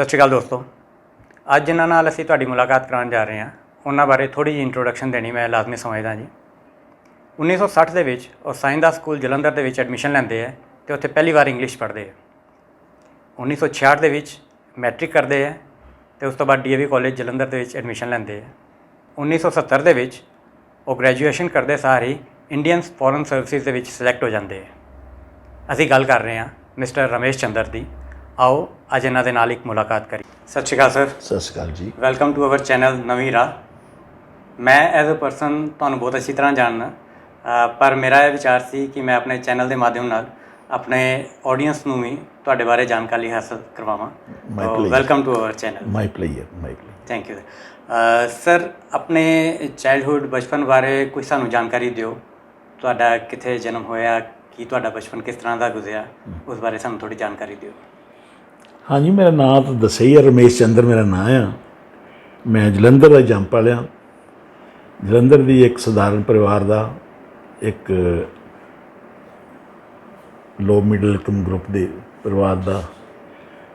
ਸਤਿ ਸ਼੍ਰੀ ਅਕਾਲ ਦੋਸਤੋ। ਅੱਜ ਜਿਨ੍ਹਾਂ ਨਾਲ ਅਸੀਂ ਤੁਹਾਡੀ ਮੁਲਾਕਾਤ ਕਰਾਉਣ ਜਾ ਰਹੇ ਹਾਂ ਉਹਨਾਂ ਬਾਰੇ ਥੋੜ੍ਹੀ ਜਿਹੀ ਇੰਟਰੋਡਕਸ਼ਨ ਦੇਣੀ ਮੈਂ ਲਾਜ਼ਮੀ ਸਮਝਦਾ ਜੀ। 1960 ਦੇ ਵਿੱਚ ਉਹ ਸਾਈਂਦਾ ਸਕੂਲ ਜਲੰਧਰ ਦੇ ਵਿੱਚ ਐਡਮਿਸ਼ਨ ਲੈਂਦੇ ਹੈ ਅਤੇ ਉੱਥੇ ਪਹਿਲੀ ਵਾਰ ਇੰਗਲਿਸ਼ ਪੜ੍ਹਦੇ ਹੈ। 1966 ਦੇ ਵਿੱਚ ਮੈਟ੍ਰਿਕ ਕਰਦੇ ਹੈ ਅਤੇ ਉਸ ਤੋਂ ਬਾਅਦ DAV ਕਾਲਜ ਜਲੰਧਰ ਦੇ ਵਿੱਚ ਐਡਮਿਸ਼ਨ ਲੈਂਦੇ ਹੈ। 1970 ਦੇ ਵਿੱਚ ਉਹ ਗ੍ਰੈਜੂਏਸ਼ਨ ਕਰਦੇ ਸਾਰ ਹੀ ਇੰਡੀਅਨ ਫੋਰਨ ਸਰਵਿਸਿਜ਼ ਦੇ ਵਿੱਚ ਸਿਲੈਕਟ ਹੋ ਜਾਂਦੇ ਹੈ। ਅਸੀਂ ਗੱਲ ਕਰ ਰਹੇ ਹਾਂ ਮਿਸਟਰ ਰਮੇਸ਼ ਚੰਦਰ ਦੀ। ਆਓ ਅੱਜ ਇਹਨਾਂ ਦੇ ਨਾਲ ਇੱਕ ਮੁਲਾਕਾਤ ਕਰੀ। ਸਤਿ ਸ਼੍ਰੀ ਅਕਾਲ ਸਰ। ਸਤਿ ਸ਼੍ਰੀ ਅਕਾਲ ਜੀ। ਵੈਲਕਮ ਟੂ ਅਵਰ ਚੈਨਲ ਨਵੀਂ ਰਾਹ। ਮੈਂ ਐਜ਼ ਅ ਪਰਸਨ ਤੁਹਾਨੂੰ ਬਹੁਤ ਅੱਛੀ ਤਰ੍ਹਾਂ ਜਾਣਦਾ, ਪਰ ਮੇਰਾ ਇਹ ਵਿਚਾਰ ਸੀ ਕਿ ਮੈਂ ਆਪਣੇ ਚੈਨਲ ਦੇ ਮਾਧਿਅਮ ਨਾਲ ਆਪਣੇ ਆਡੀਅנס ਨੂੰ ਵੀ ਤੁਹਾਡੇ ਬਾਰੇ ਜਾਣਕਾਰੀ ਹਾਸਲ ਕਰਵਾਵਾਂ। Welcome to our channel. My player thank you sir. ਆਪਣੇ ਚਾਈਲਡਹੁੱਡ ਬਚਪਨ ਬਾਰੇ ਕੁਝ ਸਾਨੂੰ ਜਾਣਕਾਰੀ ਦਿਓ। ਤੁਹਾਡਾ ਕਿੱਥੇ ਜਨਮ ਹੋਇਆ, ਕੀ ਤੁਹਾਡਾ ਬਚਪਨ ਕਿਸ ਤਰ੍ਹਾਂ ਦਾ ਗੁਜ਼ਰਿਆ, ਉਸ ਬਾਰੇ ਸਾਨੂੰ ਥੋੜ੍ਹੀ ਜਾਣਕਾਰੀ ਦਿਓ। ਹਾਂਜੀ, ਮੇਰਾ ਨਾਂ ਤਾਂ ਦੱਸਿਆ ਹੀ ਹੈ, ਰਮੇਸ਼ ਚੰਦਰ ਮੇਰਾ ਨਾਂ ਆ। ਮੈਂ ਜਲੰਧਰ ਦਾ ਜੰਮ ਪਲਿਆ। ਜਲੰਧਰ ਦੀ ਇੱਕ ਸਧਾਰਨ ਪਰਿਵਾਰ ਦਾ, ਇੱਕ ਲੋ ਮਿਡਲ ਇਨਕਮ ਗਰੁੱਪ ਦੇ ਪਰਿਵਾਰ ਦਾ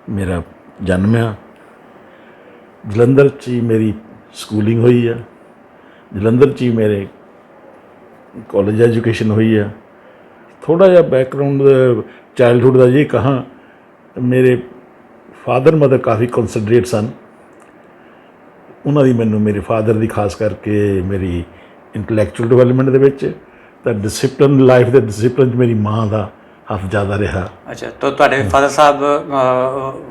ਮੇਰਾ ਜਨਮ ਆ। ਜਲੰਧਰ 'ਚ ਹੀ ਮੇਰੀ ਸਕੂਲਿੰਗ ਹੋਈ ਆ, ਜਲੰਧਰ 'ਚ ਹੀ ਮੇਰੇ ਕਾਲਜ ਐਜੂਕੇਸ਼ਨ ਹੋਈ ਆ। ਥੋੜ੍ਹਾ ਜਿਹਾ ਬੈਕਗਰਾਊਂਡ ਚਾਈਲਡਹੁੱਡ ਦਾ ਜੇ ਕਹਾਂ, ਮੇਰੇ ਫਾਦਰ ਮਦਰ ਕਾਫੀ ਕੰਸਨਟਰੇਟ ਸਨ। ਉਹਨਾਂ ਦੀ ਮੈਨੂੰ ਮੇਰੇ ਫਾਦਰ ਦੀ ਖਾਸ ਕਰਕੇ ਮੇਰੀ ਇੰਟਲੈਕਚੁਅਲ ਡਿਵੈਲਪਮੈਂਟ ਦੇ ਵਿੱਚ, ਤਾਂ ਡਿਸਿਪਲਿਨ ਲਾਈਫ ਦੇ ਡਿਸਿਪਲਿਨ 'ਚ ਮੇਰੀ ਮਾਂ ਦਾ ਹੱਥ ਜ਼ਿਆਦਾ ਰਿਹਾ। ਅੱਛਾ, ਤਾਂ ਤੁਹਾਡੇ ਫਾਦਰ ਸਾਹਿਬ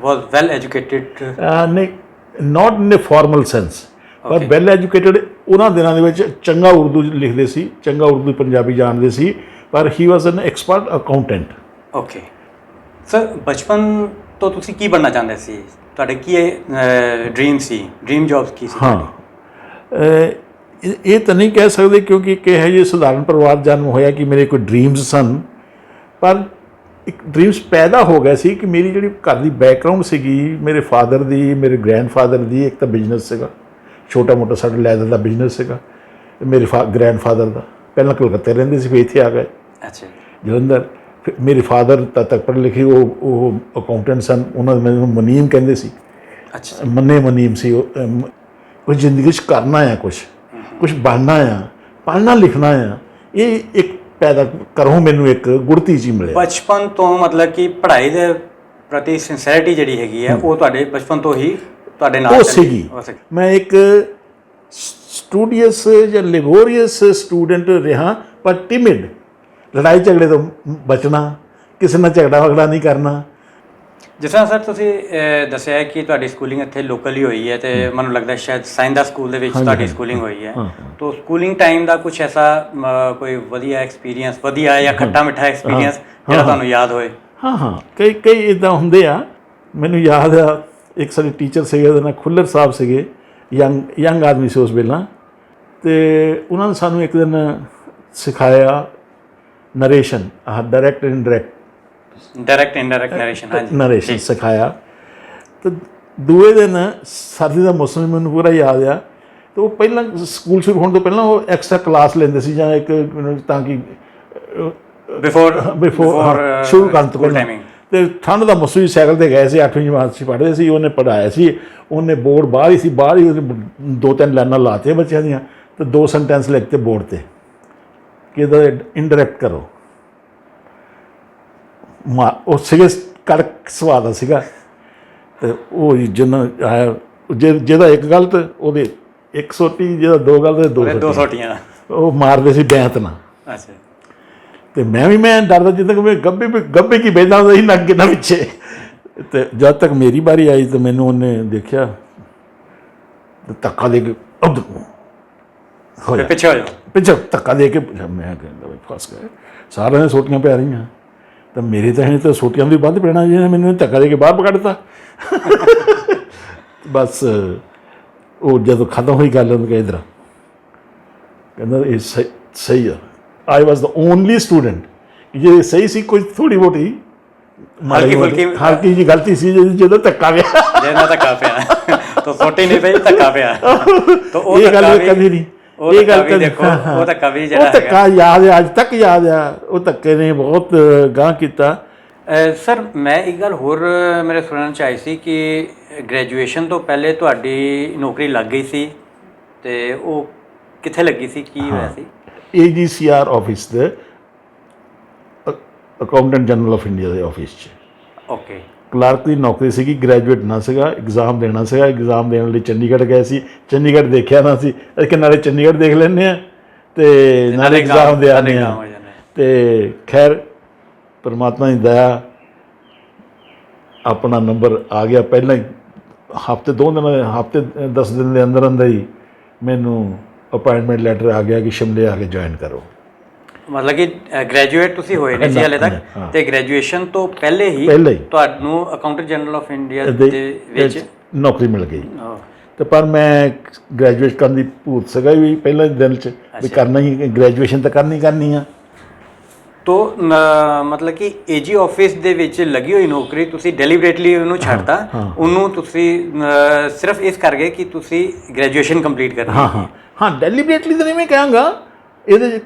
ਵਾਜ਼ ਵੈਲ ਐਜੂਕੇਟਿਡ? ਨਹੀਂ, ਨਾਟ ਇਨ ਏ ਫਾਰਮਲ ਸੈਂਸ, ਪਰ ਵੈਲ ਐਜੂਕੇਟਿਡ। ਉਹਨਾਂ ਦਿਨਾਂ ਦੇ ਵਿੱਚ ਚੰਗਾ ਉਰਦੂ ਲਿਖਦੇ ਸੀ, ਚੰਗਾ ਉਰਦੂ ਪੰਜਾਬੀ ਜਾਣਦੇ ਸੀ, ਪਰ ਹੀ ਵਾਜ਼ ਐਨ ਐਕਸਪਰਟ ਅਕਾਊਂਟੈਂਟ। ਓਕੇ ਸਰ, ਬਚਪਨ ਤੋਂ ਤੁਸੀਂ ਕੀ ਬਣਨਾ ਚਾਹੁੰਦੇ ਸੀ? ਤੁਹਾਡੇ ਕੀ ਡ੍ਰੀਮ ਸੀ, ਡ੍ਰੀਮ ਜੌਬ ਕੀ ਸੀ? ਹਾਂ, ਇਹ ਤਾਂ ਨਹੀਂ ਕਹਿ ਸਕਦੇ ਕਿਉਂਕਿ ਇੱਕ ਇਹੋ ਜਿਹੇ ਸਧਾਰਨ ਪਰਿਵਾਰ ਜਨਮ ਹੋਇਆ ਕਿ ਮੇਰੇ ਕੋਈ ਡ੍ਰੀਮਸ ਸਨ, ਪਰ ਇੱਕ ਡ੍ਰੀਮਸ ਪੈਦਾ ਹੋ ਗਿਆ ਸੀ ਕਿ ਮੇਰੀ ਜਿਹੜੀ ਘਰ ਦੀ ਬੈਕਗਰਾਊਂਡ ਸੀਗੀ, ਮੇਰੇ ਫਾਦਰ ਦੀ, ਮੇਰੇ ਗ੍ਰੈਂਡਫਾਦਰ ਦੀ, ਇੱਕ ਤਾਂ ਬਿਜ਼ਨਸ ਸੀਗਾ, ਛੋਟਾ ਮੋਟਾ ਸਾਡਾ ਲੈਦਰ ਦਾ ਬਿਜ਼ਨਸ ਸੀਗਾ। ਮੇਰੇ ਗ੍ਰੈਂਡਫਾਦਰ ਦਾ ਪਹਿਲਾਂ ਕਲਕੱਤੇ ਰਹਿੰਦੇ ਸੀ, ਫਿਰ ਇੱਥੇ ਆ ਗਏ। ਅੱਛਾ, ਜਲੰਧਰ। ਫਿਰ ਮੇਰੇ ਫਾਦਰ ਤੱਕ ਪੜ੍ਹੇ ਲਿਖੇ, ਉਹ ਅਕਾਊਂਟੈਂਟ ਸਨ। ਉਹਨਾਂ ਮੈਨੂੰ ਮਨੀਮ ਕਹਿੰਦੇ ਸੀ। ਅੱਛਾ, ਮੰਨੇ ਮਨੀਮ ਸੀ। ਕੁਝ ਜ਼ਿੰਦਗੀ 'ਚ ਕਰਨਾ ਆ, ਕੁਛ ਬਣਨਾ ਆ, ਪੜ੍ਹਨਾ ਲਿਖਣਾ ਆ। ਇਹ ਇੱਕ ਪੈਦਾ ਕਰੋ ਮੈਨੂੰ ਇੱਕ ਗੁੜਤੀ 'ਚ ਹੀ ਮਿਲਿਆ ਬਚਪਨ ਤੋਂ। ਮਤਲਬ ਕਿ ਪੜ੍ਹਾਈ ਦੇ ਪ੍ਰਤੀ ਸਿੰਸੈਰਿਟੀ ਜਿਹੜੀ ਹੈਗੀ ਹੈ ਉਹ ਤੁਹਾਡੇ ਬਚਪਨ ਤੋਂ ਹੀ ਤੁਹਾਡੇ ਨਾਲ ਸੀਗੀ। ਮੈਂ ਇੱਕ ਸਟੂਡੀਅਸ ਜਾਂ ਲੈਬੋਰੀਅਸ ਸਟੂਡੈਂਟ ਰਿਹਾ, ਪਰ ਟਿਮਿਡ। ਲੜਾਈ ਝਗੜੇ ਤੋਂ ਬਚਣਾ, ਕਿਸੇ ਨਾਲ ਝਗੜਾ ਵਗੜਾ ਨਹੀਂ ਕਰਨਾ। ਜਿਸ ਤਰ੍ਹਾਂ ਸਰ ਤੁਸੀਂ ਦੱਸਿਆ ਕਿ ਤੁਹਾਡੀ ਸਕੂਲਿੰਗ ਇੱਥੇ ਲੋਕਲ ਹੀ ਹੋਈ ਹੈ, ਅਤੇ ਮੈਨੂੰ ਲੱਗਦਾ ਸ਼ਾਇਦ ਸਾਈਂਦਾ ਸਕੂਲ ਦੇ ਵਿੱਚ ਤੁਹਾਡੀ ਸਕੂਲਿੰਗ ਹੋਈ ਹੈ। ਤਾਂ ਸਕੂਲਿੰਗ ਟਾਈਮ ਦਾ ਕੁਛ ਐਸਾ ਕੋਈ ਵਧੀਆ ਐਕਸਪੀਰੀਅੰਸ, ਵਧੀਆ ਜਾਂ ਖੱਟਾ ਮਿੱਠਾ ਐਕਸਪੀਰੀਅੰਸ ਜਿਹੜਾ ਤੁਹਾਨੂੰ ਯਾਦ ਹੋਏ? ਹਾਂ, ਕਈ ਇੱਦਾਂ ਹੁੰਦੇ ਆ। ਮੈਨੂੰ ਯਾਦ ਆ, ਇੱਕ ਸਾਡੇ ਟੀਚਰ ਸੀਗੇ, ਉਹਦਾ ਨਾਂ ਖੁੱਲਰ ਸਾਹਿਬ ਸੀਗੇ। ਯੰਗ ਆਦਮੀ ਸੀ ਉਸ ਵੇਲੇ, ਅਤੇ ਉਹਨਾਂ ਨੇ ਸਾਨੂੰ ਇੱਕ ਦਿਨ ਸਿਖਾਇਆ ਨਰੇਸ਼ਨ, ਡਾਇਰੈਕਟ ਇਨਡਾਇਰੈਕਟ ਨਰੇਸ਼ਨ ਸਿਖਾਇਆ। ਅਤੇ ਦੂਏ ਦਿਨ ਸਰਦੀ ਦਾ ਮੌਸਮ ਮੈਨੂੰ ਪੂਰਾ ਯਾਦ ਆ। ਅਤੇ ਉਹ ਪਹਿਲਾਂ ਸਕੂਲ ਸ਼ੁਰੂ ਹੋਣ ਤੋਂ ਪਹਿਲਾਂ ਉਹ ਐਕਸਟਰਾ ਕਲਾਸ ਲੈਂਦੇ ਸੀ, ਜਾਂ ਇੱਕ ਤਾਂ ਕਿ ਬਿਫੋਰ ਸ਼ੁਰੂ ਕਰਨ ਤੋਂ ਪਹਿਲਾਂ। ਅਤੇ ਠੰਡ ਦਾ ਮੌਸਮ ਸੀ, ਸਾਈਕਲ 'ਤੇ ਗਏ ਸੀ, 8ਵੀਂ ਜਮਾਤ 'ਚ ਪੜ੍ਹਦੇ ਸੀ। ਉਹਨੇ ਪੜ੍ਹਾਇਆ ਸੀ, ਉਹਨੇ ਬੋਰਡ ਬਾਹਰ ਹੀ ਸੀ, ਬਾਹਰ ਹੀ ਉਹਨੇ 2-3 ਲਾਈਨਾਂ ਲਾਤੀਆਂ ਬੱਚਿਆਂ ਦੀਆਂ, ਅਤੇ 2 ਸੈਂਟੈਂਸ ਲਿਖ ਤੇ ਬੋਰਡ 'ਤੇ ਕਿ ਇਹਦਾ ਇੰਡਾਇਰੈਕਟ ਕਰੋ। ਉਹ ਸੀਗੇ ਕੜਕ ਸੁਭਾਅ ਦਾ ਸੀਗਾ, ਅਤੇ ਉਹ ਜਿਹਨਾਂ ਆਇਆ, ਜਿਹਦਾ ਇੱਕ ਗਲਤ ਉਹਦੇ 1 ਸੋਟੀ, ਜਿਹਦਾ 2 ਗਲਤ 2 ਸੋਟੀਆਂ। ਉਹ ਮਾਰਦੇ ਸੀ ਬੈਂਤ ਨਾਲ। ਅੱਛਾ, ਅਤੇ ਮੈਂ ਡਰਦਾ, ਜਿੱਦਾਂ ਕਿ ਮੈਂ ਗੱਭੇ ਕੀ ਬਹਿੰਦਾ ਹੁੰਦਾ ਸੀ, ਨਾ ਅੱਗੇ ਨਾ ਪਿੱਛੇ। ਅਤੇ ਜਦ ਤੱਕ ਮੇਰੀ ਵਾਰੀ ਆਈ ਤਾਂ ਮੈਨੂੰ ਉਹਨੇ ਦੇਖਿਆ, ਧੱਕਾ ਦੇ ਕੇ ਪਿੱਛੇ ਧੱਕਾ ਦੇ ਕੇ, ਮੈਂ ਕਹਿੰਦਾ ਫਸ ਗਏ, ਸਾਰਿਆਂ ਨੇ ਸੋਟੀਆਂ ਪੈ ਰਹੀਆਂ, ਤਾਂ ਮੇਰੇ ਤਾਂ ਸੋਟੀਆਂ ਵੀ ਵੱਧ ਪੈਣਾ, ਜਿਹਨੇ ਮੈਨੂੰ ਧੱਕਾ ਦੇ ਕੇ ਬਾਹਰ ਕੱਢ ਦਿੱਤਾ। ਬਸ ਉਹ ਜਦੋਂ ਖਤਮ ਹੋਈ ਗੱਲ, ਉਹਨੂੰ ਕਿਹਾ ਇੱਧਰ, ਕਹਿੰਦਾ ਇਹ ਸਹੀ ਆ। ਆਈ ਵਾਜ਼ ਦਾ ਓਨਲੀ ਸਟੂਡੈਂਟ, ਜੇ ਸਹੀ ਸੀ, ਕੋਈ ਥੋੜ੍ਹੀ ਬਹੁਤੀ ਹਲਕੀ ਜਿਹੀ ਗਲਤੀ ਸੀ ਜਦੋਂ ਧੱਕਾ ਪਿਆ। ਤਾਂ ਸੋਟੀ ਨਹੀਂ ਪਈ, ਧੱਕਾ ਪਿਆ। ਇਹ ਗੱਲ ਕਦੀ ਨਹੀਂ, ਇਹ ਗੱਲ ਤਾਂ ਦੇਖੋ, ਉਹ ਧੱਕਾ ਵੀ ਜਿਹੜਾ ਧੱਕਾ ਯਾਦ ਹੈ, ਅੱਜ ਤੱਕ ਯਾਦ ਆ। ਉਹ ਧੱਕੇ ਨੇ ਬਹੁਤ ਗਾਂਹ ਕੀਤਾ। ਸਰ, ਮੈਂ ਇੱਕ ਗੱਲ ਹੋਰ ਮੇਰੇ ਸੁਣਨ 'ਚ ਆਈ ਸੀ ਕਿ ਗ੍ਰੈਜੂਏਸ਼ਨ ਤੋਂ ਪਹਿਲੇ ਤੁਹਾਡੀ ਨੌਕਰੀ ਲੱਗ ਗਈ ਸੀ ਤੇ ਉਹ ਕਿੱਥੇ ਲੱਗੀ ਸੀ, ਕੀ ਹੋਇਆ ਸੀ? AGCR ਆਫਿਸ ਦੇ ਅਕਾਊਂਟੈਂਟ ਜਨਰਲ ਆਫ ਇੰਡੀਆ ਦੇ ਆਫਿਸ 'ਚ ਓਕੇ। ਕਲਰਕ ਦੀ ਨੌਕਰੀ ਸੀਗੀ, ਗ੍ਰੈਜੂਏਟ ਨਾ ਸੀਗਾ, ਐਗਜ਼ਾਮ ਦੇਣਾ ਸੀਗਾ। ਐਗਜ਼ਾਮ ਦੇਣ ਲਈ ਚੰਡੀਗੜ੍ਹ ਗਏ ਸੀ, ਚੰਡੀਗੜ੍ਹ ਦੇਖਿਆ ਨਾ ਸੀ, ਕਿ ਨਾਲੇ ਚੰਡੀਗੜ੍ਹ ਦੇਖ ਲੈਂਦੇ ਆ ਤੇ ਨਾਲੇ ਐਗਜ਼ਾਮ ਦੇ ਆਉਂਦੇ ਆ। ਤੇ ਖੈਰ ਪਰਮਾਤਮਾ ਦੀ ਦਇਆ, ਆਪਣਾ ਨੰਬਰ ਆ ਗਿਆ ਪਹਿਲਾਂ ਹੀ। ਹਫ਼ਤੇ 10 ਦਿਨ ਦੇ ਅੰਦਰ ਅੰਦਰ ਹੀ ਮੈਨੂੰ ਅਪਾਇੰਟਮੈਂਟ ਲੈਟਰ ਆ ਗਿਆ ਕਿ ਸ਼ਿਮਲੇ ਆ ਕੇ ਜੁਆਇਨ ਕਰੋ। ਮਤਲਬ ਕਿ ਗ੍ਰੈਜੂਏਟ ਤੁਸੀਂ ਹੋਏ ਨਹੀਂ ਸੀ ਹਾਲੇ ਤੱਕ, ਤੇ ਗ੍ਰੈਜੂਏਸ਼ਨ ਤੋਂ ਪਹਿਲੇ ਹੀ ਤੁਹਾਨੂੰ ਅਕਾਊਂਟੈਂਟ ਜਨਰਲ ਆਫ ਇੰਡੀਆ ਦੇ ਵਿੱਚ ਨੌਕਰੀ ਮਿਲ ਗਈ। ਤੇ ਪਰ ਮੈਂ ਗ੍ਰੈਜੂਏਟ ਕਰਨ ਦੀ ਭੂਤ ਸੀਗਾ ਵੀ ਪਹਿਲਾਂ ਦਿਨ 'ਚ ਵੀ ਕਰਨਾ ਹੀ, ਗ੍ਰੈਜੂਏਸ਼ਨ ਤਾਂ ਕਰਨੀ ਆ। ਤੋ ਮਤਲਬ ਕਿ AG ਆਫਿਸ ਦੇ ਵਿੱਚ ਲੱਗੀ ਹੋਈ ਨੌਕਰੀ ਤੁਸੀਂ ਡੈਲੀਬਰੇਟਲੀ ਉਹਨੂੰ ਛੱਡਤਾ, ਉਹਨੂੰ ਤੁਸੀਂ ਸਿਰਫ ਇਸ ਕਰਕੇ ਕਿ ਤੁਸੀਂ ਗ੍ਰੈਜੂਏਸ਼ਨ ਕੰਪਲੀਟ ਕਰਨੀ? ਹਾਂ ਡੈਲੀਬਰੇਟਲੀ ਤਾਂ ਨਹੀਂ ਮੈਂ ਕਹਾਂਗਾ, ਇਹਦੇ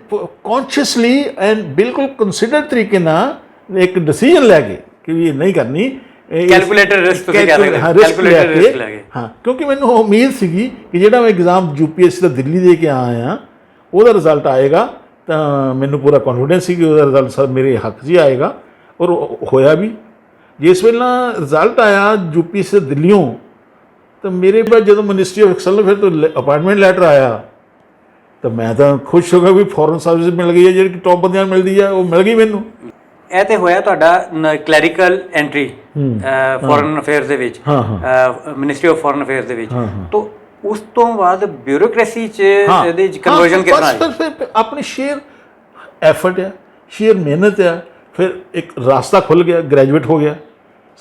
ਕੌਨਸ਼ੀਅਸਲੀ ਐਂਡ ਬਿਲਕੁਲ ਕੰਸੀਡਰ ਤਰੀਕੇ ਨਾਲ ਇੱਕ ਡਿਸੀਜਨ ਲੈ ਕੇ ਕਿ ਇਹ ਨਹੀਂ ਕਰਨੀ। ਕੈਲਕੂਲੇਟਰ ਰਿਸਕ ਤੁਸੀਂ ਕਹਿ ਸਕਦੇ ਹੋ, ਕੈਲਕੂਲੇਟਰ ਰਿਸਕ ਲੈ ਕੇ। ਹਾਂ, ਕਿਉਂਕਿ ਮੈਨੂੰ ਉਮੀਦ ਸੀਗੀ ਕਿ ਜਿਹੜਾ ਮੈਂ ਐਗਜ਼ਾਮ UPSC ਦਾ ਦਿੱਲੀ ਦੇ ਕੇ ਆਇਆ ਉਹਦਾ ਰਿਜ਼ਲਟ ਆਏਗਾ, ਤਾਂ ਮੈਨੂੰ ਪੂਰਾ ਕੌਨਫੀਡੈਂਸ ਸੀ ਕਿ ਉਹਦਾ ਰਿਜ਼ਲਟ ਸਰ ਮੇਰੇ ਹੱਕ 'ਚ ਹੀ ਆਏਗਾ, ਔਰ ਹੋਇਆ ਵੀ। ਜਿਸ ਵੇਲੇ ਰਿਜ਼ਲਟ ਆਇਆ UPSC ਦਿੱਲੀੋਂ, ਤਾਂ ਮੇਰੇ ਪਾਸ ਜਦੋਂ ਮਿਨਿਸਟਰੀ ਆਫ ਐਕਸਟਰਨਲ ਫਿਰ ਤੋਂ ਅਪਾਇੰਟਮੈਂਟ ਲੈਟਰ ਆਇਆ, ਤਾਂ ਮੈਂ ਤਾਂ ਖੁਸ਼ ਹੋ ਗਿਆ ਵੀ ਫੋਰਨ ਸਰਵਿਸ ਮਿਲ ਗਈ ਹੈ, ਜਿਹੜੀ ਟੌਪ ਬੰਦਿਆਂ ਨੂੰ ਮਿਲਦੀ ਆ ਉਹ ਮਿਲ ਗਈ ਮੈਨੂੰ। ਇਹ ਤੇ ਹੋਇਆ ਤੁਹਾਡਾ ਕਲੈਰੀਕਲ ਐਂਟਰੀ ਫੋਰਨ ਅਫੇਅਰਸ ਦੇ ਵਿੱਚ, ਮਿਨਿਸਟਰੀ ਆਫ ਫੋਰਨ ਅਫੇਅਰਸ ਦੇ ਵਿੱਚ। ਤਾਂ ਉਸ ਤੋਂ ਬਾਅਦ ਬਿਊਰੋਕ੍ਰੇਸੀ 'ਚ ਇਹਦੇ ਕਨਵਰਜਨ ਕਿਸ ਤਰ੍ਹਾਂ ਆਈ? ਫਿਰ ਆਪਣੀ ਸ਼ੇਅਰ ਐਫਰਟ ਆ, ਸ਼ੇਅਰ ਮਿਹਨਤ ਆ, ਫਿਰ ਇੱਕ ਰਾਸਤਾ ਖੁੱਲ੍ਹ ਗਿਆ, ਗ੍ਰੈਜੂਏਟ ਹੋ ਗਿਆ,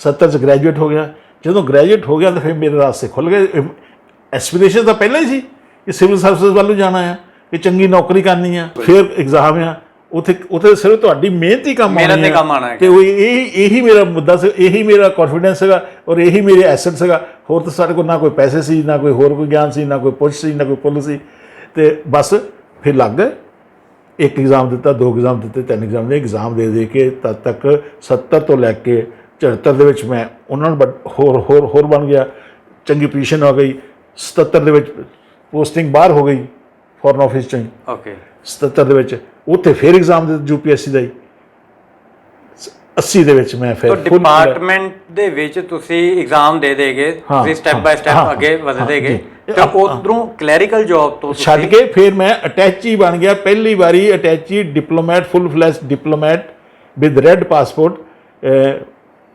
70 'ਚ ਗ੍ਰੈਜੂਏਟ ਹੋ ਗਿਆ। ਜਦੋਂ ਗ੍ਰੈਜੂਏਟ ਹੋ ਗਿਆ ਤਾਂ ਫਿਰ ਮੇਰੇ ਰਾਸਤੇ ਖੁੱਲ੍ਹ ਗਏ। ਐਸਪੀਰੇਸ਼ਨ ਤਾਂ ਪਹਿਲਾਂ ਹੀ ਸੀ ਕਿ ਸਿਵਲ ਸਰਵਿਸਿਜ਼ ਵੱਲ ਨੂੰ ਜਾਣਾ ਆ, ਕਿ ਚੰਗੀ ਨੌਕਰੀ ਕਰਨੀ ਆ। ਫਿਰ ਐਗਜ਼ਾਮ ਆ, ਉੱਥੇ ਸਿਰਫ ਤੁਹਾਡੀ ਮਿਹਨਤ ਹੀ ਕੰਮ ਆਉਣਾ, ਤੇ ਉਹ ਇਹੀ ਮੇਰਾ ਮੁੱਦਾ ਸੀ, ਇਹੀ ਮੇਰਾ ਕੌਨਫੀਡੈਂਸ ਸੀਗਾ, ਔਰ ਇਹੀ ਮੇਰੇ ਐਸੈਟ ਸੀਗਾ। ਹੋਰ ਤਾਂ ਸਾਡੇ ਕੋਲ ਨਾ ਕੋਈ ਪੈਸੇ ਸੀ, ਨਾ ਕੋਈ ਹੋਰ ਕੋਈ ਗਿਆਨ ਸੀ, ਨਾ ਕੋਈ ਪੁੱਛ ਸੀ, ਨਾ ਕੋਈ ਪੁੱਲ ਸੀ। ਤੇ ਬਸ ਫਿਰ ਲੱਗ ਗਏ। ਇੱਕ ਐਗਜ਼ਾਮ ਦਿੱਤਾ, 2 ਐਗਜ਼ਾਮ ਦਿੱਤੇ, 3 ਐਗਜ਼ਾਮ ਦੇ ਐਗਜ਼ਾਮ ਦੇ ਕੇ ਤਦ ਤੱਕ 70 ਤੋਂ ਲੈ ਕੇ 74 ਦੇ ਵਿੱਚ ਮੈਂ ਉਹਨਾਂ ਨੂੰ ਹੋਰ ਬਣ ਗਿਆ, ਚੰਗੀ ਪੋਜੀਸ਼ਨ ਆ ਗਈ। 77 ਦੇ ਵਿੱਚ ਪੋਸਟਿੰਗ ਬਾਹਰ ਹੋ ਗਈ ਫੋਰਨ ਆਫਿਸ 'ਚੋਂ ਹੀ। ਓਕੇ। 77 ਦੇ ਵਿੱਚ ਉੱਥੇ ਫਿਰ ਐਗਜ਼ਾਮ ਦਿੱਤਾ UPSC ਦਾ ਹੀ। 80 ਦੇ ਵਿੱਚ ਮੈਂ ਫਿਰ ਡਿਪਾਰਟਮੈਂਟ ਦੇ ਵਿੱਚ ਤੁਸੀਂ ਐਗਜ਼ਾਮ ਦੇ ਗਏ, ਤੁਸੀਂ ਸਟੈਪ ਬਾਏ ਸਟੈਪ ਅੱਗੇ ਵਧਦੇ ਗਏ, ਤੇ ਉਧਰੋਂ ਕਲੈਰੀਕਲ ਜੌਬ ਤੋਂ ਛੱਡ ਕੇ ਫਿਰ ਮੈਂ ਅਟੈਚੀ ਬਣ ਗਿਆ। ਪਹਿਲੀ ਵਾਰੀ attache diplomat, full flash diplomat with red passport.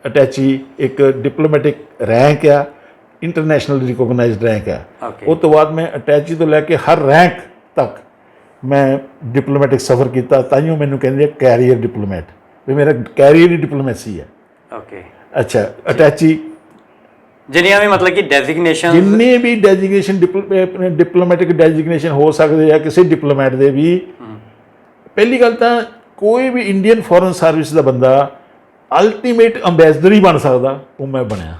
Attache ਇੱਕ ਡਿਪਲੋਮੈਟਿਕ ਰੈਂਕ ਆ, ਇੰਟਰਨੈਸ਼ਨਲ ਰਿਕੋਗਨਾਈਜ਼ਡ ਰੈਂਕ ਆ। ਉਸ ਤੋਂ ਬਾਅਦ ਮੈਂ ਅਟੈਚੀ ਤੋਂ ਲੈ ਕੇ ਹਰ ਰੈਂਕ ਤੱਕ ਮੈਂ ਡਿਪਲੋਮੈਟਿਕ ਸਫ਼ਰ ਕੀਤਾ। ਤਾਈਓ ਮੈਨੂੰ ਕਹਿੰਦੇ ਆ ਕੈਰੀਅਰ ਡਿਪਲੋਮੈਟ, ਵੀ ਮੇਰਾ ਕੈਰੀਅਰ ਹੀ ਡਿਪਲੋਮੈਸੀ ਹੈ। ਓਕੇ, ਅੱਛਾ। ਅਟੈਚੀ ਜਿੰਨੀਆਂ ਵੀ ਮਤਲਬ ਕਿ ਡੈਜ਼ਿਗਨੇਸ਼ਨ, ਜਿੰਨੇ ਵੀ ਡੈਜ਼ਿਗਨੇਸ਼ਨ ਡਿਪਲੋਮੈਟਿਕ ਡੈਜ਼ਿਗਨੇਸ਼ਨ ਹੋ ਸਕਦੇ ਆ ਕਿਸੇ ਡਿਪਲੋਮੈਟ ਦੇ ਵੀ। ਪਹਿਲੀ ਗੱਲ ਤਾਂ ਕੋਈ ਵੀ ਇੰਡੀਅਨ ਫੋਰਨ ਸਰਵਿਸ ਦਾ ਬੰਦਾ ਅਲਟੀਮੇਟ ਅੰਬੈਸਡਰ ਹੀ ਬਣ ਸਕਦਾ, ਉਹ ਮੈਂ ਬਣਿਆ।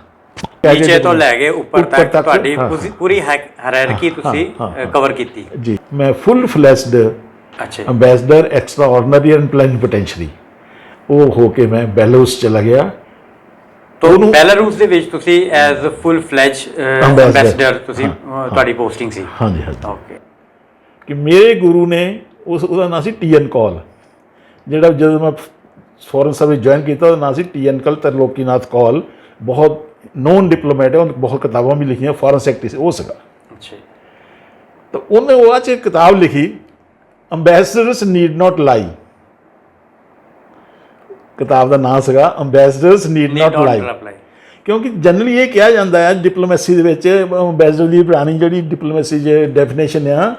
ਨੀਚੇ ਤੋਂ ਲੈ ਕੇ ਉੱਪਰ ਤੱਕ ਤੁਹਾਡੀ ਪੂਰੀ ਹਾਇਰਾਰਕੀ ਤੁਸੀਂ ਕਵਰ ਕੀਤੀ ਜੀ। ਮੈਂ ਫੁੱਲ ਫਲੈਸ਼ਡ ਅੰਬੈਸਡਰ ਐਕਸਟਰਾ ਆਰਡੀਨਰੀ ਐਂਡ ਪਲੈਨੀਪੋਟੈਂਸ਼ਰੀ ਉਹ ਹੋ ਕੇ ਮੈਂ ਬੈਲਾਰੂਸ ਚਲਾ ਗਿਆ। ਤੋਂ ਬੈਲਾਰੂਸ ਦੇ ਵਿੱਚ ਤੁਸੀਂ ਐਜ਼ ਫੁੱਲ ਫਲੈਜ ਅੰਬੈਸਡਰ ਤੁਸੀਂ ਤੁਹਾਡੀ ਪੋਸਟਿੰਗ ਸੀ? ਹਾਂਜੀ ਹਾਂਜੀ। ਓਕੇ। ਕਿ ਮੇਰੇ ਗੁਰੂ ਨੇ ਉਹਦਾ ਨਾਂ ਸੀ TN ਕੌਲ। ਜਿਹੜਾ ਜਦੋਂ ਮੈਂ ਫੋਰਨ ਸਰਵਿਸ ਜੁਆਇਨ ਕੀਤਾ ਉਹਦਾ ਨਾਂ ਸੀ TN ਕੌਲ, ਤਰਲੋਕੀਨਾਥ ਕੌਲ। ਬਹੁਤ ਨੋਨ ਡਿਪਲੋਮੈਟ ਹੈ, ਉਹਨੇ ਬਹੁਤ ਕਿਤਾਬਾਂ ਵੀ ਲਿਖੀਆਂ, ਫੋਰਨ ਸੈਕਟਰੀ ਸੀ ਉਹ ਸੀਗਾ। ਅੱਛਾ। ਤਾਂ ਉਹਨੇ ਉਹ 'ਚ ਕਿਤਾਬ ਲਿਖੀ, ਅੰਬੈਸਡਰਸ ਨੀਡ ਨਾਟ ਲਾਈ। ਕਿਤਾਬ ਦਾ ਨਾਂ ਸੀਗਾ ਅੰਬੈਸਡਰਸ ਨੀਡ ਨਾਟ ਲਾਈ। ਕਿਉਂਕਿ ਜਨਰਲੀ ਇਹ ਕਿਹਾ ਜਾਂਦਾ ਹੈ ਡਿਪਲੋਮੈਸੀ ਦੇ ਵਿੱਚ, ਅੰਬੈਸਡਰ ਦੀ ਪੁਰਾਣੀ ਜਿਹੜੀ ਡਿਪਲੋਮੈਸੀ 'ਚ ਡੈਫੀਨੇਸ਼ਨ ਆ,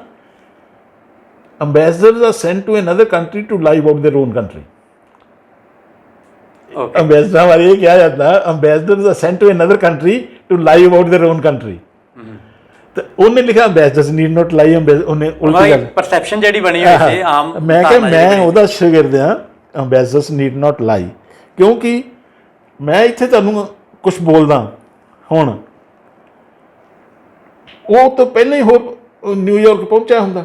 ambassadors are sent to another country to lie about their own country. ਅੰਬੈਸਡਰਾਂ ਬਾਰੇ ਇਹ ਕਿਹਾ ਜਾਂਦਾ, ambassadors are sent to another country to lie about their own country. ਤੇ ਉਹਨੇ ਲਿਖਿਆ ਅੰਬੈਸਡਰਸ ਨੀਡ ਨਾਟ ਲਾਈ। ਉਹਨੇ ਉਲਟੀ ਗੱਲ ਪਰਸੈਪਸ਼ਨ ਜਿਹੜੀ ਬਣੀ ਹੋਈ ਸੀ ਆਮ, ਮੈਂ ਕਿਹਾ ਮੈਂ ਉਹਦਾ ਸ਼ਾਗਿਰਦ ਹਾਂ। ਅੰਬੈਸਡਰਸ ਨੀਡ ਨਾਟ ਲਾਈ, ਕਿਉਂਕਿ ਮੈਂ ਇੱਥੇ ਤੁਹਾਨੂੰ ਕੁਛ ਬੋਲਦਾ ਹੁਣ, ਉਹ ਤੋਂ ਪਹਿਲਾਂ ਹੀ ਹੋਰ ਨਿਊਯਾਰਕ ਪਹੁੰਚਿਆ ਹੁੰਦਾ।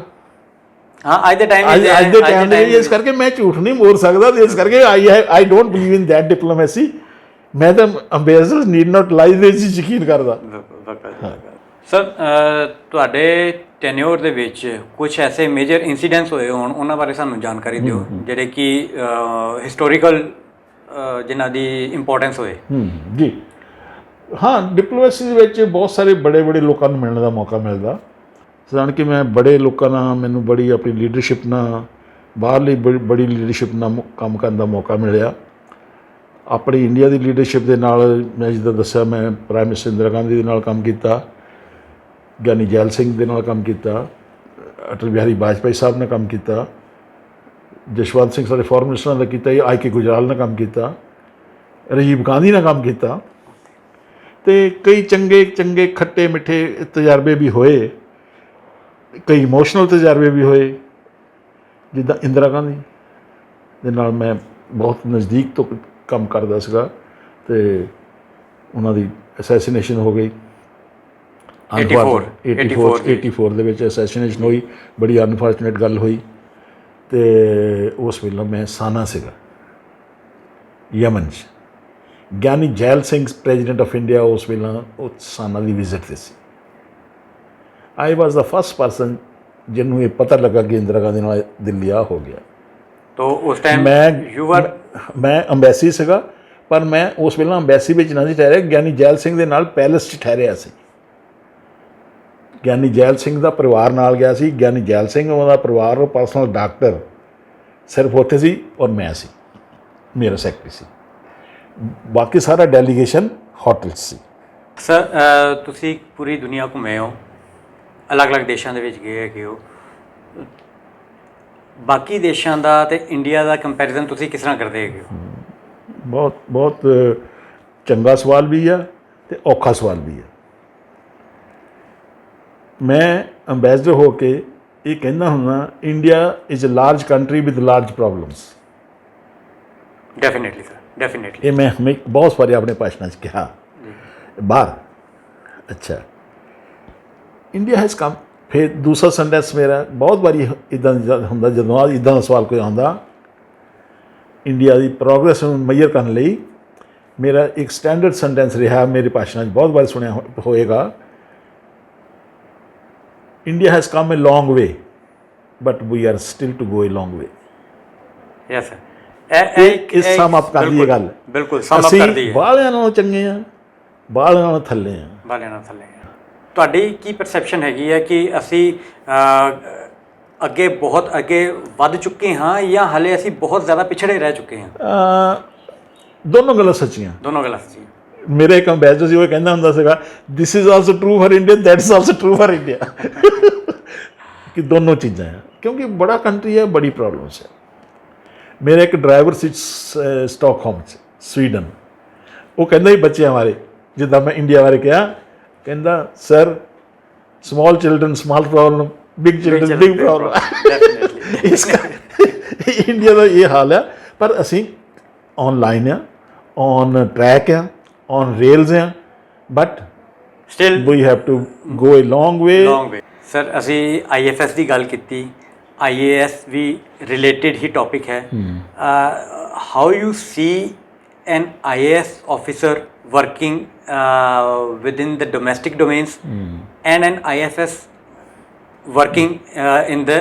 ਅੱਜ ਦੇ ਟਾਈਮ ਦੇ ਇਸ ਕਰਕੇ ਮੈਂ ਝੂਠ ਨਹੀਂ ਬੋਲ ਸਕਦਾ। ਇਸ ਕਰਕੇ I don't believe in that diplomacy ਮੈਂ ਤਾਂ ਅੰਬੈਸਡਰ ਨੀਡ ਨਾਟ ਲਾਈ ਦੇ 'ਚ ਯਕੀਨ ਕਰਦਾ। ਸਰ ਤੁਹਾਡੇ ਟੈਨਿਓਰ ਦੇ ਵਿੱਚ ਕੁਝ ਐਸੇ ਮੇਜਰ ਇਨਸੀਡੈਂਟਸ ਹੋਏ ਹੋਣ, ਉਹਨਾਂ ਬਾਰੇ ਸਾਨੂੰ ਜਾਣਕਾਰੀ ਦਿਓ, ਜਿਹੜੇ ਕਿ ਹਿਸਟੋਰੀਕਲ ਜਿਨ੍ਹਾਂ ਦੀ ਇੰਪੋਰਟੈਂਸ ਹੋਏ। ਜੀ ਹਾਂ, ਡਿਪਲੋਮੈਸੀ ਦੇ ਵਿੱਚ ਬਹੁਤ ਸਾਰੇ ਬੜੇ ਲੋਕਾਂ ਨੂੰ ਮਿਲਣ ਦਾ ਮੌਕਾ ਮਿਲਦਾ। ਜਾਣ ਕਿ ਮੈਂ ਬੜੇ ਲੋਕਾਂ ਨਾਲ, ਮੈਨੂੰ ਬੜੀ ਆਪਣੀ ਲੀਡਰਸ਼ਿਪ ਨਾਲ, ਬਾਹਰਲੀ ਬੜੀ ਲੀਡਰਸ਼ਿਪ ਨਾਲ ਕੰਮ ਕਰਨ ਦਾ ਮੌਕਾ ਮਿਲਿਆ। ਆਪਣੀ ਇੰਡੀਆ ਦੀ ਲੀਡਰਸ਼ਿਪ ਦੇ ਨਾਲ ਮੈਂ ਜਿੱਦਾਂ ਦੱਸਿਆ, ਮੈਂ ਪ੍ਰਾਈਮ ਮਿਨਿਸਟਰ ਇੰਦਰਾ ਗਾਂਧੀ ਦੇ ਨਾਲ ਕੰਮ ਕੀਤਾ, ਗਿਆਨੀ ਜੈਲ ਸਿੰਘ ਦੇ ਨਾਲ ਕੰਮ ਕੀਤਾ, ਅਟਲ ਬਿਹਾਰੀ ਵਾਜਪਾਈ ਸਾਹਿਬ ਨਾਲ ਕੰਮ ਕੀਤਾ, ਜਸ਼ਵੰਤ ਸਿੰਘ ਸਾਡੇ ਫੋਰਨ ਮਿਨਿਸਟਰ ਨਾਲ ਕੀਤਾ, ਆਈ ਕੇ ਗੁਜਰਾਲ ਨਾਲ ਕੰਮ ਕੀਤਾ, ਰਾਜੀਵ ਗਾਂਧੀ ਨਾਲ ਕੰਮ ਕੀਤਾ, ਅਤੇ ਕਈ ਚੰਗੇ ਖੱਟੇ ਮਿੱਠੇ ਤਜਰਬੇ ਵੀ ਹੋਏ, ਕਈ ਇਮੋਸ਼ਨਲ ਤਜਰਬੇ ਵੀ ਹੋਏ। ਜਿੱਦਾਂ ਇੰਦਰਾ ਗਾਂਧੀ ਦੇ ਨਾਲ ਮੈਂ ਬਹੁਤ ਨਜ਼ਦੀਕ ਤੋਂ ਕੰਮ ਕਰਦਾ ਸੀਗਾ, ਅਤੇ ਉਹਨਾਂ ਦੀ ਅਸੈਸੀਨੇਸ਼ਨ ਹੋ ਗਈ 84 ਦੇ ਵਿੱਚ ਅਸੈਸੀਨੇਸ਼ਨ ਹੋਈ, ਬੜੀ ਅਨਫੋਰਚੂਨੇਟ ਗੱਲ ਹੋਈ। ਅਤੇ ਉਸ ਵੇਲੇ ਮੈਂ ਸਾਨਾ ਸੀਗਾ ਯਮਨ 'ਚ। Giani Zail Singh president of India ਉਸ ਵੇਲੇ ਉਹ ਸਾਨਾ ਦੀ ਵਿਜ਼ਿਟ 'ਤੇ ਸੀ। ਆਈ ਵਾਜ਼ ਦਾ ਫਸਟ ਪਰਸਨ ਜਿਹਨੂੰ ਇਹ ਪਤਾ ਲੱਗਾ ਕਿ ਇੰਦਰਾ ਗਾਂਧੀ ਨਾਲ ਦਿੱਲੀ ਆ ਹੋ ਗਿਆ। ਤੋ ਉਸ ਟਾਈਮ ਮੈਂ ਅੰਬੈਸੀ ਸੀਗਾ, ਪਰ ਮੈਂ ਉਸ ਵੇਲੇ ਅੰਬੈਸੀ ਵਿੱਚ ਨਾ ਸੀ ਠਹਿਰਿਆ, ਗਿਆਨੀ ਜੈਲ ਸਿੰਘ ਦੇ ਨਾਲ ਪੈਲਸ 'ਚ ਠਹਿਰਿਆ ਸੀ। ਗਿਆਨੀ ਜੈਲ ਸਿੰਘ ਦਾ ਪਰਿਵਾਰ ਨਾਲ ਗਿਆ ਸੀ। ਗਿਆਨੀ ਜੈਲ ਸਿੰਘ, ਉਹਦਾ ਪਰਿਵਾਰ, ਉਹ ਪਰਸਨਲ ਡਾਕਟਰ ਸਿਰਫ ਉੱਥੇ ਸੀ, ਔਰ ਮੈਂ ਸੀ, ਮੇਰਾ ਸੈਕਟਰੀ ਸੀ। ਬਾਕੀ ਸਾਰਾ ਡੈਲੀਗੇਸ਼ਨ ਹੋਟਲ ਸੀ। ਸਰ ਤੁਸੀਂ ਪੂਰੀ ਦੁਨੀਆ ਘੁੰਮੇ ਹੋ, ਅਲੱਗ-ਅਲੱਗ ਦੇਸ਼ਾਂ ਦੇ ਵਿੱਚ ਗਏ ਹੈਗੇ ਹੋ, ਬਾਕੀ ਦੇਸ਼ਾਂ ਦਾ ਅਤੇ ਇੰਡੀਆ ਦਾ ਕੰਪੈਰੀਜ਼ਨ ਤੁਸੀਂ ਕਿਸ ਤਰ੍ਹਾਂ ਕਰਦੇ ਹੈਗੇ ਹੋ? ਬਹੁਤ ਚੰਗਾ ਸਵਾਲ ਵੀ ਆ ਅਤੇ ਔਖਾ ਸਵਾਲ ਵੀ ਆ। ਮੈਂ ਅੰਬੈਸਡਰ ਹੋ ਕੇ ਇਹ ਕਹਿੰਦਾ ਹੁੰਦਾ, India is a large country with large problems. Definitely sir, definitely. ਇਹ ਮੈਂ ਬਹੁਤ ਵਾਰੀ ਆਪਣੇ ਭਾਸ਼ਣਾਂ 'ਚ ਕਿਹਾ ਬਾਹਰ। ਅੱਛਾ, ਇੰਡੀਆ ਹੈਜ਼ ਕਮ। ਫਿਰ ਦੂਸਰਾ ਸੈਂਟੈਂਸ ਮੇਰਾ ਬਹੁਤ ਵਾਰੀ ਇੱਦਾਂ ਹੁੰਦਾ, ਜਦੋਂ ਇੱਦਾਂ ਦਾ ਸਵਾਲ ਕੋਈ ਆਉਂਦਾ, ਇੰਡੀਆ ਦੀ ਪ੍ਰੋਗਰੈਸ ਨੂੰ ਮੈਜ਼ਰ ਕਰਨ ਲਈ ਮੇਰਾ ਇੱਕ ਸਟੈਂਡਰਡ ਸੈਂਟੈਂਸ ਰਿਹਾ, ਮੇਰੇ ਭਾਸ਼ਣਾਂ 'ਚ ਬਹੁਤ ਵਾਰੀ ਸੁਣਿਆ ਹੋਏਗਾ, India has come a long way but we are still to go a long way. Yes sir, ਇਹ ਸਮ ਅਪ ਕਰਦੀ ਹੈ ਗੱਲ। ਬਿਲਕੁਲ ਸਮ ਅਪ ਕਰਦੀ ਹੈ। ਬਾਹਲਿਆਂ ਨਾਲੋਂ ਚੰਗੇ ਆ, ਬਾਹਲਿਆਂ ਨਾਲੋਂ ਥੱਲੇ ਆ। ਬਾਹਲਿਆਂ ਨਾਲੋਂ ਥੱਲੇ ਆ। ਤੁਹਾਡੀ ਕੀ ਪਰਸੈਪਸ਼ਨ ਹੈਗੀ ਹੈ ਕਿ ਅਸੀਂ ਅੱਗੇ ਬਹੁਤ ਅੱਗੇ ਵੱਧ ਚੁੱਕੇ ਹਾਂ, ਜਾਂ ਹਾਲੇ ਅਸੀਂ ਬਹੁਤ ਜ਼ਿਆਦਾ ਪਿਛੜੇ ਰਹਿ ਚੁੱਕੇ ਹਾਂ? ਦੋਨੋਂ ਗੱਲਾਂ ਸੱਚੀਆਂ। ਦੋਨੋਂ ਗੱਲਾਂ ਸੱਚੀਆਂ। ਮੇਰਾ ਇੱਕ ਅੰਬੈਸਡਰ ਸੀ, ਉਹ ਕਹਿੰਦਾ ਹੁੰਦਾ ਸੀਗਾ, this is also true for India, that is also true for India. ਕਿ ਦੋਨੋਂ ਚੀਜ਼ਾਂ ਆ, ਕਿਉਂਕਿ ਬੜਾ ਕੰਟਰੀ ਹੈ, ਬੜੀ ਪ੍ਰੋਬਲਮਸ ਹੈ। ਮੇਰਾ ਇੱਕ ਡਰਾਈਵਰ ਸੀ ਸਟਾਕਹੋਮ 'ਚ, ਸਵੀਡਨ। ਉਹ ਕਹਿੰਦਾ ਹੀ ਬੱਚਿਆਂ ਬਾਰੇ, ਜਿੱਦਾਂ ਮੈਂ ਇੰਡੀਆ ਬਾਰੇ ਕਿਹਾ, ਕਹਿੰਦਾ sir small children small problem, big children big problem. ਇਸ ਇੰਡੀਆ ਦਾ ਇਹ ਹਾਲ ਹੈ। ਪਰ ਅਸੀਂ ਔਨਲਾਈਨ ਆ, ਔਨ ਟਰੈਕ ਆ, ਔਨ ਰੇਲਸ ਆ, but still we have to go a long way. Sir ਅਸੀਂ IFS ਦੀ ਗੱਲ ਕੀਤੀ, IAS ਵੀ ਰਿਲੇਟਿਡ ਹੀ ਟੌਪਿਕ ਹੈ। How you see an IAS officer working within the domestic domains and an IFS working in the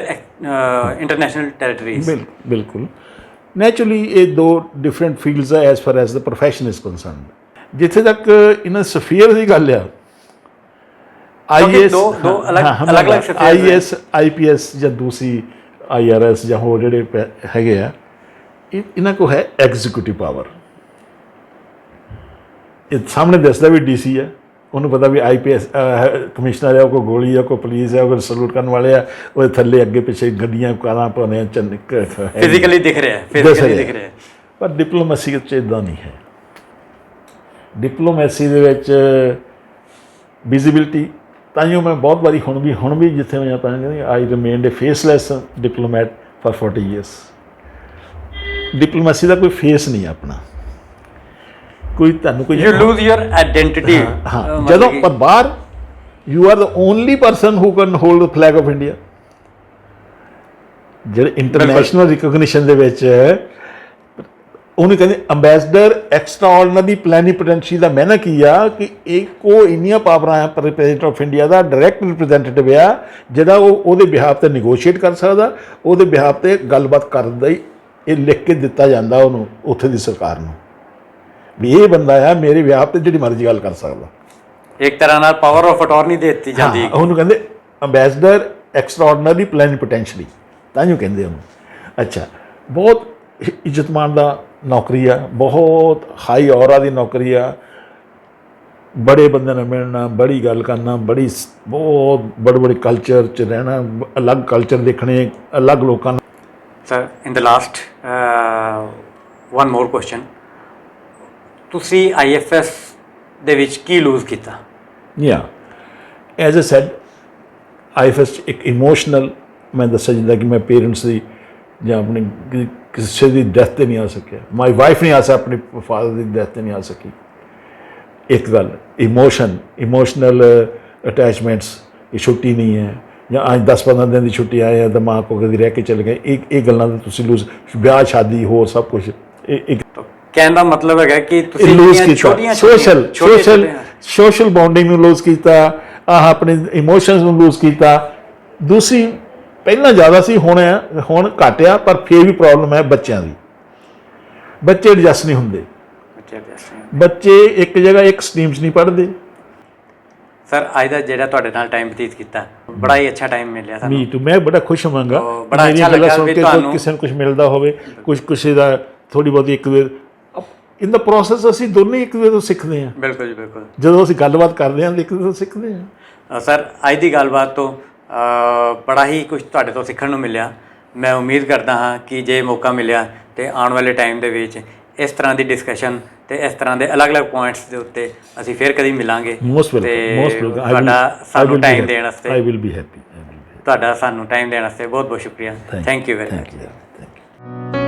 international territories? ਬਿਲਕੁਲ naturally ਇਹ ਦੋ ਡਿਫਰੈਂਟ ਫੀਲਡਸ ਆ as for as the profession is concerned. ਜਿੱਥੇ ਤੱਕ ਇਹਨਾਂ sphere ਦੀ ਗੱਲ ਆ, IAS IPS ਜਾਂ ਦੂਸਰੀ IRS ਜਾਂ ਹੋਰ ਜਿਹੜੇ ਹੈਗੇ ਆ, ਇਹਨਾਂ ਕੋਲ ਹੈ ਐਗਜ਼ੀਕਿਊਟਿਵ ਪਾਵਰ। ਇਹ ਸਾਹਮਣੇ ਦੱਸਦਾ ਵੀ DC ਹੈ, ਉਹਨੂੰ ਪਤਾ ਵੀ IPS ਕਮਿਸ਼ਨਰ ਹੈ, ਉਹ ਕੋਈ ਗੋਲੀ ਹੈ, ਕੋਈ ਪੁਲਿਸ ਹੈ, ਉਹ ਸਲੂਟ ਕਰਨ ਵਾਲੇ ਆ, ਉਹਦੇ ਥੱਲੇ ਅੱਗੇ ਪਿੱਛੇ ਗੱਡੀਆਂ ਕਾਰਾਂ ਪਾਉਂਦੇ ਫਿਜ਼ੀਕਲੀ ਦਿਖ ਰਿਹਾ। ਪਰ ਡਿਪਲੋਮੈਸੀ ਵਿੱਚ ਇੱਦਾਂ ਨਹੀਂ ਹੈ। ਡਿਪਲੋਮੈਸੀ ਦੇ ਵਿੱਚ ਵਿਜ਼ੀਬਿਲਿਟੀ, ਤਾਂਹੀਓ ਮੈਂ ਬਹੁਤ ਵਾਰੀ ਹੁਣ ਵੀ ਜਿੱਥੇ ਹੋਇਆ ਤਾਂ ਕਹਿੰਦੇ I remained a faceless diplomat for 40 years। Diplomacy ਦਾ ਕੋਈ ਫੇਸ ਨਹੀਂ ਆਪਣਾ, ਕੋਈ ਤੁਹਾਨੂੰ ਕੋਈ ਯੂ ਲੂਜ਼ ਯੂਰ ਆਈਡੈਂਟੀਟੀ। ਹਾਂ, ਜਦੋਂ ਪਰ ਬਾਹਰ you are the only person who can hold the flag of India. ਜਿਹੜੇ ਇੰਟਰਨੈਸ਼ਨਲ ਰਿਕੋਗਨੀਸ਼ਨ ਦੇ ਵਿੱਚ ਉਹਨੂੰ ਕਹਿੰਦੇ ਅੰਬੈਸਡਰ ਐਕਸਟਰਾ ਆਰਡੀਨਰੀ ਪਲੈਨੀਪੋਟੈਂਸ਼ੀ ਦਾ ਮੈਨਾਂ ਕੀ ਆ ਕਿ ਇੱਕ ਉਹ ਇੰਨੀਆਂ ਪਾਵਰਾਂ ਆ president of India the direct representative ਆ ਜਿਹੜਾ ਉਹਦੇ ਬਿਹਾਫ ਤੇ ਨੈਗੋਸ਼ੀਏਟ ਕਰ ਸਕਦਾ, ਉਹਦੇ ਬਿਹਾਫ ਤੇ ਗੱਲਬਾਤ ਕਰਨ ਦਾ ਹੀ ਇਹ ਲਿਖ ਕੇ ਦਿੱਤਾ ਜਾਂਦਾ ਉਹਨੂੰ ਉੱਥੇ ਦੀ ਸਰਕਾਰ ਨੂੰ ਵੀ ਇਹ ਬੰਦਾ ਆ ਮੇਰੇ ਬਿਹਾਫ ਤੇ ਜਿਹੜੀ ਮਰਜ਼ੀ ਗੱਲ ਕਰ ਸਕਦਾ। ਇੱਕ ਤਰ੍ਹਾਂ ਨਾਲ ਪਾਵਰ ਆਫ ਅਟਾਰਨੀ ਦੇ ਦਿੱਤੀ ਜਾਂਦੀ ਹੈ। ਉਹਨੂੰ ਕਹਿੰਦੇ ਅੰਬੈਸਡਰ ਐਕਸਟਰਾ ਆਰਡੀਨਰੀ ਪਲੈਨੀਪੋਟੈਂਸ਼ੀਅਰੀ ਤਾਂ ਜੋ ਕਹਿੰਦੇ ਉਹਨੂੰ। ਅੱਛਾ, ਬਹੁਤ ਇੱਜ਼ਤਮਾਨ ਦਾ ਨੌਕਰੀ ਆ, ਬਹੁਤ ਹਾਈ ਔਰਾ ਦੀ ਨੌਕਰੀ ਆ, ਬੜੇ ਬੰਦੇ ਨਾਲ ਮਿਲਣਾ, ਬੜੀ ਗੱਲ ਕਰਨਾ, ਬਹੁਤ ਬੜੇ ਕਲਚਰ 'ਚ ਰਹਿਣਾ, ਅਲੱਗ ਕਲਚਰ ਦੇਖਣੇ, ਅਲੱਗ ਲੋਕਾਂ ਨਾਲ। Sir in the last one more question, ਤੁਸੀਂ IFS ਦੇ ਵਿੱਚ ਕੀ ਲੂਜ਼ ਕੀਤਾ? ਯਾ ਐਜ਼ ਅ ਸੈਡ IFS 'ਚ ਇੱਕ ਇਮੋਸ਼ਨਲ, ਮੈਂ ਦੱਸਿਆ ਜਿੱਦਾਂ ਕਿ ਮੈਂ ਪੇਰੈਂਟਸ ਦੀ ਜਾਂ ਆਪਣੇ ਕਿਸੇ ਦੀ ਡੈਥ 'ਤੇ ਨਹੀਂ ਆ ਸਕਿਆ, ਮਾਈ ਵਾਈਫ ਨਹੀਂ ਆ ਸਕੀ, ਆਪਣੇ ਫਾਦਰ ਦੀ ਡੈਥ 'ਤੇ ਨਹੀਂ ਆ ਸਕੀ। ਇੱਕ ਗੱਲ ਇਮੋਸ਼ਨਲ ਅਟੈਚਮੈਂਟਸ, ਇਹ ਛੁੱਟੀ ਨਹੀਂ ਹੈ ਜਾਂ ਅੱਜ 10-15 ਦਿਨ ਦੀ ਛੁੱਟੀ ਆਏ ਆ ਤਾਂ ਮਾਂ ਕੋਲ ਕਦੀ ਰਹਿ ਕੇ ਚਲੇ ਗਏ, ਇਹ ਗੱਲਾਂ ਦਾ ਤੁਸੀਂ ਲੂਜ਼, ਵਿਆਹ ਸ਼ਾਦੀ ਹੋਰ ਸਭ ਕੁਝ ਇੱਕ ਕਹਿਣ ਦਾ ਮਤਲਬ ਹੈਗਾ ਕਿ ਤੁਸੀਂ ਲੂਜ਼ ਕੀਤਾ, ਸੋਸ਼ਲ ਬੌਂਡਿੰਗ ਨੂੰ ਲੂਜ਼ ਕੀਤਾ, ਆਪਣੇ ਇਮੋਸ਼ਨਸ ਨੂੰ ਲੂਜ਼ ਕੀਤਾ। ਦੂਸਰੀ ਪਹਿਲਾਂ ਜ਼ਿਆਦਾ ਸੀ, ਹੁਣ ਘੱਟ ਆ, ਪਰ ਫਿਰ ਵੀ ਪ੍ਰੋਬਲਮ ਹੈ ਬੱਚਿਆਂ ਦੀ। ਬੱਚੇ ਐਡਜਸਟ ਨਹੀਂ ਹੁੰਦੇ, ਬੱਚੇ ਇੱਕ ਜਗ੍ਹਾ ਇੱਕ ਸਟਰੀਮ 'ਚ ਨਹੀਂ ਪੜ੍ਹਦੇ। ਸਰ ਅੱਜ ਦਾ ਜਿਹੜਾ ਤੁਹਾਡੇ ਨਾਲ ਟਾਈਮ ਬਤੀਤ ਕੀਤਾ, ਬੜਾ ਹੀ ਅੱਛਾ ਟਾਈਮ ਮਿਲਿਆ ਸਾਨੂੰ। ਮੈਂ ਬੜਾ ਖੁਸ਼ ਹੋਵਾਂਗਾ, ਬੜਾ ਅੱਛਾ ਲੱਗਾ ਸੁਣ ਕੇ ਕਿਸੇ ਨੂੰ ਕੁਝ ਮਿਲਦਾ ਹੋਵੇ, ਕਿਸੇ ਦਾ ਥੋੜੀ ਬਹੁਤੀ ਇੱਕ ਦੂਜੇ ਇਨ ਦਾ ਪ੍ਰੋਸੈਸ ਅਸੀਂ ਦੋਨੇ ਇੱਕ ਦੂਜੇ ਤੋਂ ਸਿੱਖਦੇ ਹਾਂ। ਬਿਲਕੁਲ ਜੀ, ਬਿਲਕੁਲ। ਜਦੋਂ ਅਸੀਂ ਗੱਲਬਾਤ ਕਰਦੇ ਹਾਂ ਇੱਕ ਦੂਜੇ ਤੋਂ ਸਿੱਖਦੇ ਹਾਂ। ਸਰ ਅੱਜ ਦੀ ਗੱਲਬਾਤ ਤੋਂ ਬੜਾ ਹੀ ਕੁਝ ਤੁਹਾਡੇ ਤੋਂ ਸਿੱਖਣ ਨੂੰ ਮਿਲਿਆ। ਮੈਂ ਉਮੀਦ ਕਰਦਾ ਹਾਂ ਕਿ ਜੇ ਮੌਕਾ ਮਿਲਿਆ ਤੇ ਆਉਣ ਵਾਲੇ ਟਾਈਮ ਦੇ ਵਿੱਚ ਇਸ ਤਰ੍ਹਾਂ ਦੀ ਡਿਸਕਸ਼ਨ ਤੇ ਇਸ ਤਰ੍ਹਾਂ ਦੇ ਅਲੱਗ-ਅਲੱਗ ਪੁਆਇੰਟਸ ਦੇ ਉੱਤੇ ਅਸੀਂ ਫਿਰ ਕਦੀ ਮਿਲਾਂਗੇ। ਤੁਹਾਡਾ ਸਾਨੂੰ ਟਾਈਮ ਦੇਣ ਵਾਸਤੇ ਆਈ ਵਿਲ ਬੀ ਹੈਪੀ। ਤੁਹਾਡਾ ਸਾਨੂੰ ਟਾਈਮ ਦੇਣ ਵਾਸਤੇ ਬਹੁਤ ਬਹੁਤ ਸ਼ੁਕਰੀਆ। Thank you very much.